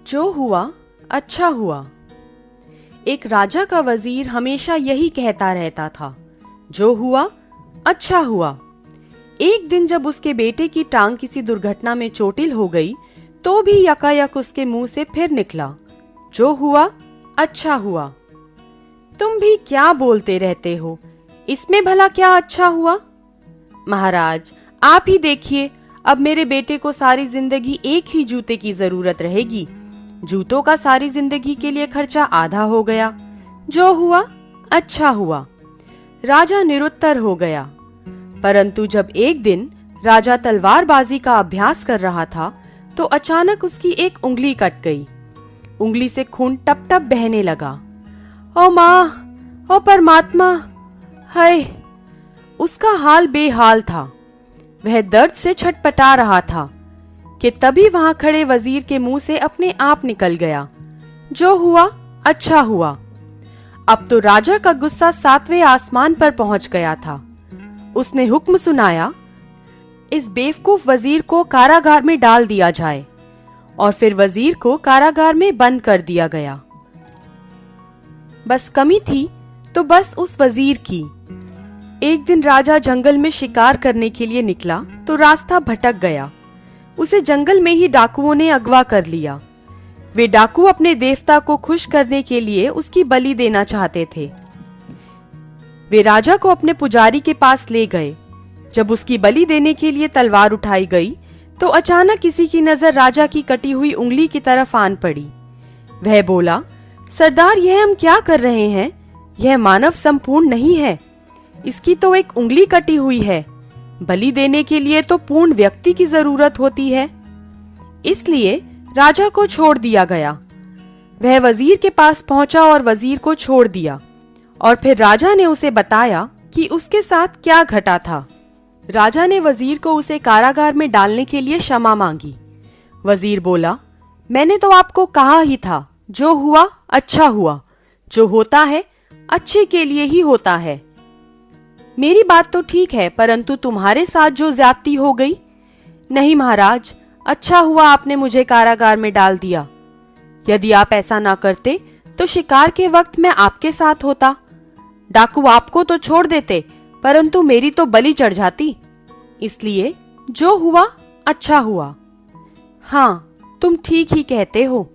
जो हुआ अच्छा हुआ। एक राजा का वजीर हमेशा यही कहता रहता था, जो हुआ अच्छा हुआ। एक दिन जब उसके बेटे की टांग किसी दुर्घटना में चोटिल हो गई, तो भी यकायक उसके मुंह से फिर निकला, जो हुआ अच्छा हुआ। तुम भी क्या बोलते रहते हो, इसमें भला क्या अच्छा हुआ? महाराज, आप ही देखिए, अब मेरे बेटे को सारी जिंदगी एक ही जूते की जरूरत रहेगी। जूतों का सारी जिंदगी के लिए खर्चा आधा हो गया। जो हुआ अच्छा हुआ। राजा निरुत्तर हो गया। परंतु जब एक दिन राजा तलवारबाजी का अभ्यास कर रहा था, तो अचानक उसकी एक उंगली कट गई। उंगली से खून टप टप बहने लगा। ओ माँ, ओ परमात्मा, हाय! उसका हाल बेहाल था। वह दर्द से छटपटा रहा था कि तभी वहां खड़े वजीर के मुंह से अपने आप निकल गया, जो हुआ अच्छा हुआ। अब तो राजा का गुस्सा 7वें आसमान पर पहुंच गया था। उसने हुक्म सुनाया, इस बेवकूफ वजीर को कारागार में डाल दिया जाए। और फिर वजीर को कारागार में बंद कर दिया गया। बस कमी थी तो बस उस वजीर की। एक दिन राजा जंगल में शिकार करने के लिए निकला तो रास्ता भटक गया। उसे जंगल में ही डाकुओं ने अगवा कर लिया। वे डाकू अपने देवता को खुश करने के लिए उसकी बलि देना चाहते थे। वे राजा को अपने पुजारी के पास ले गए। जब उसकी बलि देने के लिए तलवार उठाई गई, तो अचानक किसी की नजर राजा की कटी हुई उंगली की तरफ आन पड़ी। वह बोला, सरदार, यह हम क्या कर रहे हैं? यह मानव संपूर्ण नहीं है। इसकी तो एक उंगली कटी हुई है। बलि देने के लिए तो पूर्ण व्यक्ति की जरूरत होती है। इसलिए राजा को छोड़ दिया गया। वह वजीर के पास पहुंचा और वजीर को छोड़ दिया। और फिर राजा ने उसे बताया कि उसके साथ क्या घटा था। राजा ने वजीर को उसे कारागार में डालने के लिए क्षमा मांगी। वजीर बोला, मैंने तो आपको कहा ही था, जो हुआ अच्छा हुआ। जो होता है अच्छे के लिए ही होता है। मेरी बात तो ठीक है, परंतु तुम्हारे साथ जो ज्यादती हो गई। नहीं महाराज, अच्छा हुआ आपने मुझे कारागार में डाल दिया। यदि आप ऐसा ना करते तो शिकार के वक्त मैं आपके साथ होता। डाकू आपको तो छोड़ देते, परंतु मेरी तो बलि चढ़ जाती। इसलिए जो हुआ अच्छा हुआ। हाँ, तुम ठीक ही कहते हो।